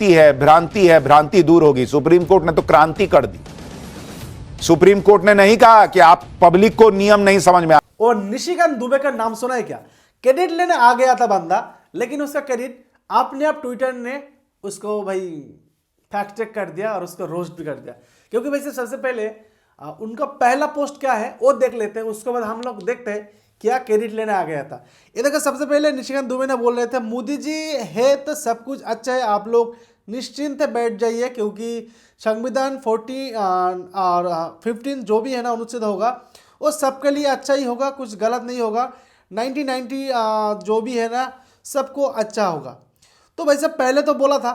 भ्रांति है, भ्रांति दूर होगी। सुप्रीम कोर्ट ने तो क्रांति कर दी। सुप्रीम कोर्ट ने नहीं कहा कि आप पब्लिक को नियम नहीं समझ में और निशिकांत दुबे का नाम सुना है क्या? क्रेडिट लेने आ गया था बंदा, लेकिन उसका क्रेडिट अपने आप ट्विटर ने उसको भाई फैक्ट चेक कर दिया और उसको रोस्ट भी कर दिया। क्योंकि वैसे सबसे पहले उनका पहला पोस्ट क्या है वो देख लेते हैं, उसके बाद हम लोग देखते हैं क्या क्रेडिट लेने आ गया था। ये देखो, सबसे पहले निशिकांत दुबे ने बोल रहे थे मोदी जी है तो सब कुछ अच्छा है, आप लोग निश्चिंत बैठ जाइए क्योंकि संविधान 40 और 15 जो भी है ना अनुच्छेद होगा वो सबके लिए अच्छा ही होगा, कुछ गलत नहीं होगा। 1990 जो भी है ना सबको अच्छा होगा। तो वैसे पहले तो बोला था,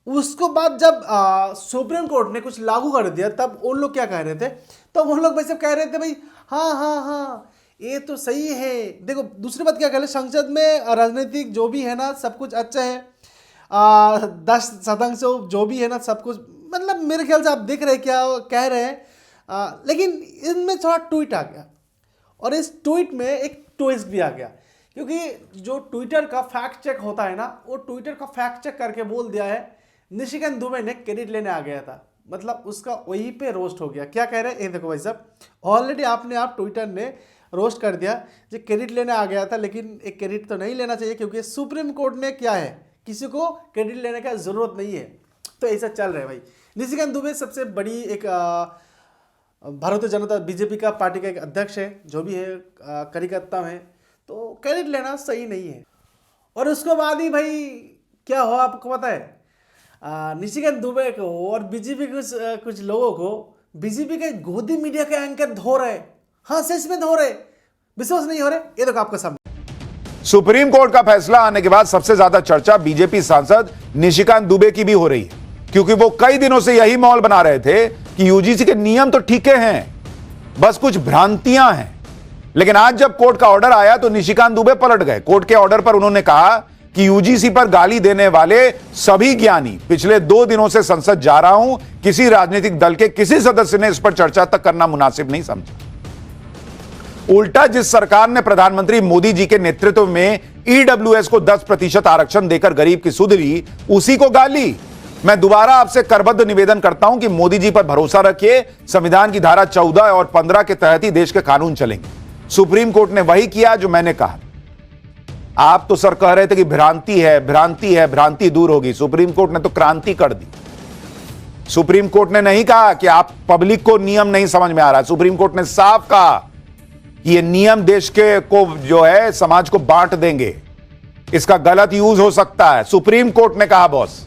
उसको बाद जब सुप्रीम कोर्ट ने कुछ लागू कर दिया तब उन लोग क्या कह रहे थे? तो उन लोग वैसे कह रहे थे भाई हाँ ये तो सही है। देखो दूसरी बात क्या कह रहे, संसद में राजनीतिक जो भी है ना सब कुछ अच्छा है, 10 शतांश जो भी है ना सब कुछ, मतलब मेरे ख्याल से आप देख रहे क्या कह रहे हैं। लेकिन इनमें थोड़ा ट्वीट आ गया और इस ट्वीट में एक ट्विस्ट भी आ गया, क्योंकि जो ट्विटर का फैक्ट चेक होता है ना वो ट्विटर का फैक्ट चेक करके बोल दिया है निशिकांत दुबे ने क्रेडिट लेने आ गया था। मतलब उसका वहीं पे रोस्ट हो गया। क्या कह रहे हैं ये देखो भाई साहब, ऑलरेडी आपने आप ट्विटर ने रोस्ट कर दिया जो क्रेडिट लेने आ गया था, लेकिन एक क्रेडिट तो नहीं लेना चाहिए क्योंकि सुप्रीम कोर्ट ने क्या है, किसी को क्रेडिट लेने का ज़रूरत नहीं है। तो ऐसा चल रहा है भाई। निशिकांत दुबे सबसे बड़ी एक भारतीय जनता बीजेपी का पार्टी का एक अध्यक्ष है, जो भी है कार्यकर्ता है, तो क्रेडिट लेना सही नहीं है। और उसके बाद ही भाई क्या हुआ आपको पता है? निशिकांत दुबे को और बीजेपी के कुछ लोगों को बीजेपी के गोदी मीडिया के एंकर धो रहे। हाँ सच में धो रहे, विश्वास नहीं हो रहे। ये देखो आपका सामने। सुप्रीम कोर्ट का फैसला आने के बाद सबसे ज्यादा चर्चा बीजेपी सांसद निशिकांत दुबे की भी हो रही है, क्योंकि वो कई दिनों से यही माहौल बना रहे थे कि यूजीसी के नियम तो ठीक हैं, बस कुछ भ्रांतियां हैं। लेकिन आज जब कोर्ट का ऑर्डर आया तो निशिकांत दुबे पलट गए। कोर्ट के ऑर्डर पर उन्होंने कहा कि यूजीसी पर गाली देने वाले सभी ज्ञानी पिछले 2 दिनों से संसद जा रहा हूं, किसी राजनीतिक दल के किसी सदस्य ने इस पर चर्चा तक करना मुनासिब नहीं समझा। उल्टा जिस सरकार ने प्रधानमंत्री मोदी जी के नेतृत्व में ईडब्ल्यूएस को 10% आरक्षण देकर गरीब की सुधरी, उसी को गाली। मैं दोबारा आपसे करबद्ध निवेदन करता हूं कि मोदी जी पर भरोसा रखिए। संविधान की धारा 14 और 15 के तहत ही देश के कानून चलेंगे। सुप्रीम कोर्ट ने वही किया जो मैंने कहा। आप तो सर कह रहे थे कि भ्रांति है, भ्रांति दूर होगी। सुप्रीम कोर्ट ने तो क्रांति कर दी। सुप्रीम कोर्ट ने नहीं कहा कि आप पब्लिक को नियम नहीं समझ में आ रहा। सुप्रीम कोर्ट ने साफ कहा कि ये नियम देश के को जो है समाज को बांट देंगे, इसका गलत यूज हो सकता है। सुप्रीम कोर्ट ने कहा बॉस।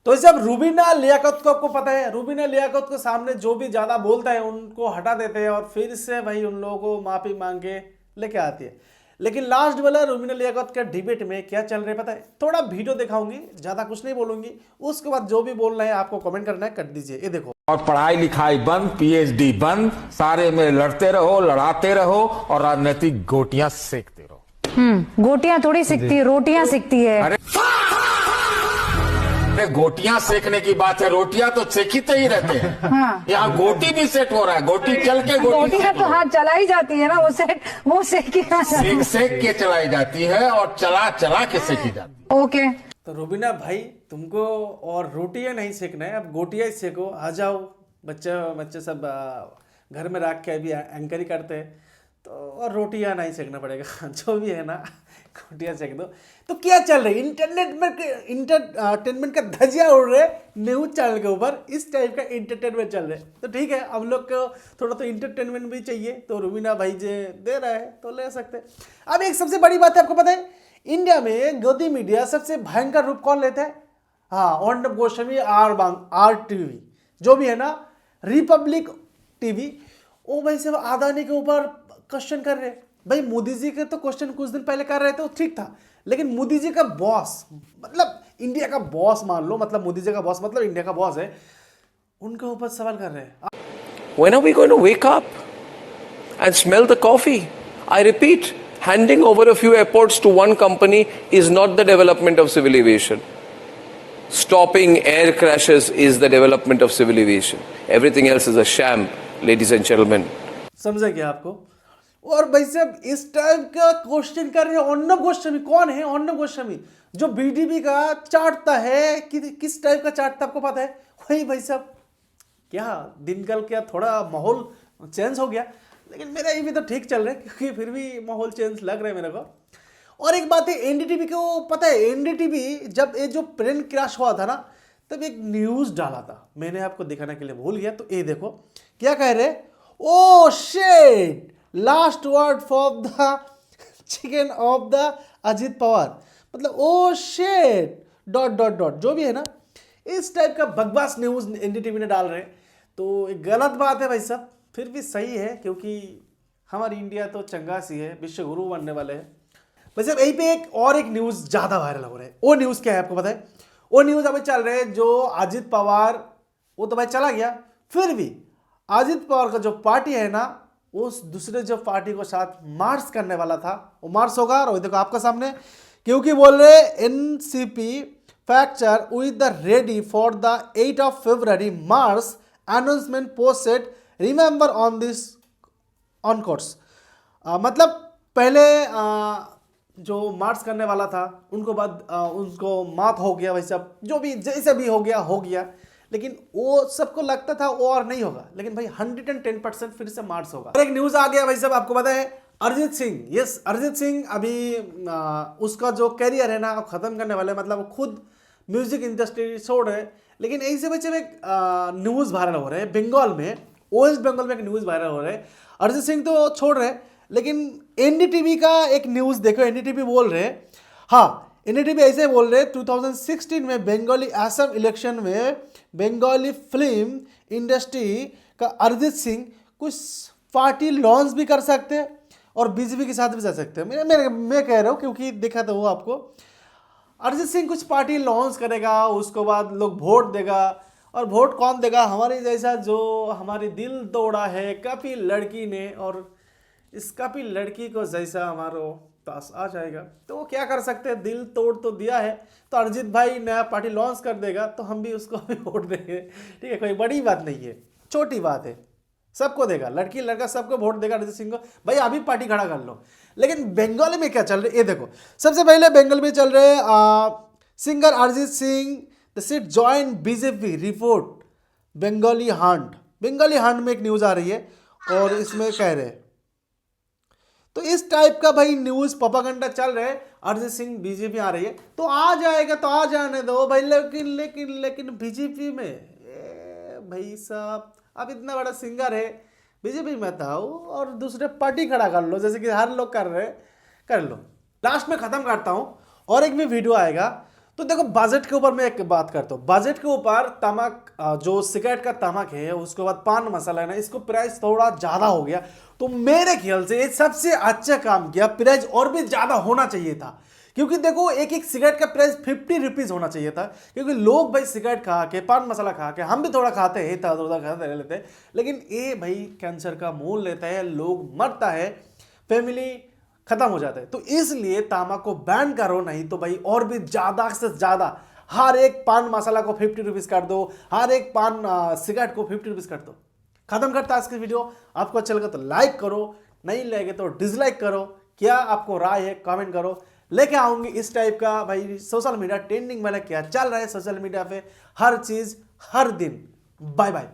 तो जब रूबीना लियाकत को आपको पता है, रूबीना लियाकत के सामने जो भी ज्यादा बोलता है उनको हटा देते हैं और फिर से भाई उन लोगों को माफी मांग के लेके आती है। लेकिन लास्ट वाला रूबीना लियाकत के डिबेट में क्या चल रहा है पता है? थोड़ा वीडियो दिखाऊंगी, ज्यादा कुछ नहीं बोलूंगी, उसके बाद जो भी बोलना है आपको कमेंट करना है, कर दीजिए। ये देखो। और पढ़ाई लिखाई बंद, पीएचडी बंद, सारे में लड़ते रहो, लड़ाते रहो और राजनीतिक गोटियां सेकते रहो। गोटियां थोड़ी सिकती है, रोटियां सिकती है। अरे गोटियां सेकने की बात है, रोटियां तो सेकते ही रहते हैं। हाँ। यहाँ गोटी भी सेट हो रहा है, गोटी चल के गोटी का तो हाथ चला ही जाती है ना, वो सेकी सेक के चलाई जाती है और चला के सेकी जाती है। ओके। तो रूबीना भाई तुमको और रोटियां नहीं सेकना है, अब गोटियां ही सेको। आ जाओ, बच्चे सब घर में रख के अभी एंकरी करते हैं, तो और रोटियां नहीं सेकना पड़ेगा। जो भी है ना गोटियां सेक दो। तो क्या चल रही इंटरटेनमेंट का धजिया उड़ रहे न्यूज चैनल के ऊपर, इस टाइप का इंटरटेनमेंट चल रहे। तो ठीक है, हम लोग को थोड़ा तो इंटरटेनमेंट भी चाहिए, तो रूबीना भाई जे दे रहा है तो ले सकते। अब एक सबसे बड़ी बात है, आपको पता है इंडिया में गोदी मीडिया सबसे भयंकर रूप कौन लेता है? हाँ, अर्णब गोस्वामी, आर टीवी जो भी है ना, रिपब्लिक टीवी, वो भाई सब अदानी के ऊपर क्वेश्चन कर रहे। भाई मोदी जी के तो क्वेश्चन कुछ दिन पहले कर रहे थे, वो ठीक था, लेकिन मोदी जी का बॉस, मतलब इंडिया का बॉस मान लो, मतलब मोदी जी का बॉस मतलब इंडिया का बॉस है, उनके ऊपर सवाल कर रहे हैं। When are we going to wake up and smell the coffee? I repeat, handing over a few airports to one company is not the development of civil aviation. Stopping air crashes is the development of civil aviation. Everything else is a sham, ladies and gentlemen. समझा क्या आपको? और भाई साहब इस type का question कर रहे हैं अर्णब गोस्वामी। कौन है अर्णब गोस्वामी? जो बीडीपी का चाटता है, किस टाइप का चाटता आपको पता है? वही भाई साहब, क्या दिनकल क्या थोड़ा माहौल चेंज हो गया, लेकिन मेरा ये भी तो ठीक चल रहा है, क्योंकि फिर भी माहौल चेंज लग रहा है मेरे को। और एक बात है, एनडीटीवी को पता है, एनडीटीवी जब ये जो प्लेन क्रैश हुआ था ना, तब एक न्यूज डाला था, मैंने आपको दिखाने के लिए भूल गया। तो ये देखो क्या कह रहे, oh shit, last word for the chicken of the Ajit Pawar, मतलब oh shit dot dot dot, जो भी है ना, इस टाइप का बकवास न्यूज एनडीटीवी ने डाल रहे हैं। तो एक गलत बात है भाई साहब, फिर भी सही है, क्योंकि हमारी इंडिया तो चंगा सी है, विश्व गुरु बनने वाले हैं। वैसे यहीं पे एक न्यूज ज्यादा वायरल हो रहा है। वो न्यूज क्या है आपको पता है? वो न्यूज अभी चल रहे हैं, जो अजित पवार, वो तो भाई चला गया, फिर भी अजित पवार का जो पार्टी है ना, उस दूसरे जो पार्टी को साथ मार्च करने वाला था, वो मार्च होगा। और देखो आपका सामने, क्योंकि बोल रहे NCP fracture with the ready for the 8 of February March announcement posted remember on this on course. मतलब पहले जो मार्च करने वाला था, उनको बाद उनको मात हो गया, वैसे जो भी जैसे भी हो गया, लेकिन वो सबको लगता था वो और नहीं होगा, लेकिन भाई 110% फिर से मार्च होगा। और एक न्यूज आ गया भाई साहब, आपको पता है अरिजीत सिंह, यस अरिजीत सिंह अभी उसका जो कैरियर है ना खत्म करने वाले, मतलब वो खुद म्यूजिक इंडस्ट्री छोड़ रहे। लेकिन ऐसे बच्चे में न्यूज वायरल हो रहे हैं बंगाल में, वेस्ट बंगाल में एक न्यूज वायरल हो रहे हैं। अरिजीत सिंह तो छोड़ रहे, लेकिन एनडीटीवी का एक न्यूज देखो, एनडीटीवी बोल रहे, हाँ एनडीटीवी ऐसे बोल रहे, 2016 में बंगाली असम इलेक्शन में बंगाली फिल्म इंडस्ट्री का अरिजीत सिंह कुछ पार्टी लॉन्च भी कर सकते हैं और बीजेपी के साथ भी जा सकते हैं। मैं कह रहा हूँ, क्योंकि देखा तो वो आपको अरिजीत सिंह कुछ पार्टी लॉन्च करेगा, उसके बाद लोग वोट देगा, और वोट कौन देगा? हमारे जैसा जो हमारी दिल तोड़ा है काफ़ी लड़की ने, और इस काफ़ी लड़की को जैसा हमारा पास आ जाएगा, तो वो क्या कर सकते हैं, दिल तोड़ तो दिया है, तो अरिजीत भाई नया पार्टी लॉन्च कर देगा, तो हम भी उसको भी वोट देंगे। ठीक है, कोई बड़ी बात नहीं है, छोटी बात है, सबको देगा, लड़की लड़का सबको वोट देगा अरिजीत सिंह को, भाई अभी पार्टी खड़ा कर लो। लेकिन बंगाल में क्या चल रहा है ये देखो। सबसे पहले बंगाल में चल रहे singer Arijit Singh the seat join BJP report Bengali Hunt. Bengali Hunt में एक न्यूज आ रही है, और इसमें कह रहे, तो इस टाइप का भाई न्यूज प्रोपेगेंडा चल रहा है, अरिजीत सिंह बीजेपी आ रही है, तो आ जाएगा तो आ जाने दो भाई, लेकिन लेकिन लेकिन बीजेपी में भाई साहब, अब इतना बड़ा सिंगर है, बीजेपी में था और दूसरे पार्टी खड़ा कर लो, जैसे कि हर लोग कर रहे, कर लो। लास्ट में खत्म करता हूं, और एक भी वीडियो आएगा। तो देखो बजट के ऊपर मैं एक बात करता हूँ, बजट के ऊपर तमक, जो सिगरेट का तमक है, उसके बाद पान मसाला है ना, इसको प्राइस थोड़ा ज़्यादा हो गया, तो मेरे ख्याल से ये सबसे अच्छा काम किया, प्राइस और भी ज़्यादा होना चाहिए था। क्योंकि देखो एक एक सिगरेट का प्राइस 50 रुपीज़ होना चाहिए था, क्योंकि लोग भाई सिगरेट खा के, पान मसाला खा के, हम भी थोड़ा खाते हैं, इधर उधर खाते लेते हैं, लेकिन ये भाई कैंसर का मोल लेता है, लोग मरता है, फैमिली खत्म हो जाता है। तो इसलिए तांबा को बैन करो, नहीं तो भाई और भी ज़्यादा से ज़्यादा, हर एक पान मसाला को 50 रुपीज़ कर दो, हर एक पान सिगरेट को 50 रुपीज़ कर दो। खत्म करता है आज की वीडियो। आपको अच्छा लगा तो लाइक करो, नहीं लगे तो डिसलाइक करो, क्या आपको राय है कमेंट करो। लेके आऊंगी इस टाइप का भाई सोशल मीडिया ट्रेंडिंग वाला क्या चल रहा है सोशल मीडिया पे, हर चीज़ हर दिन। Bye bye.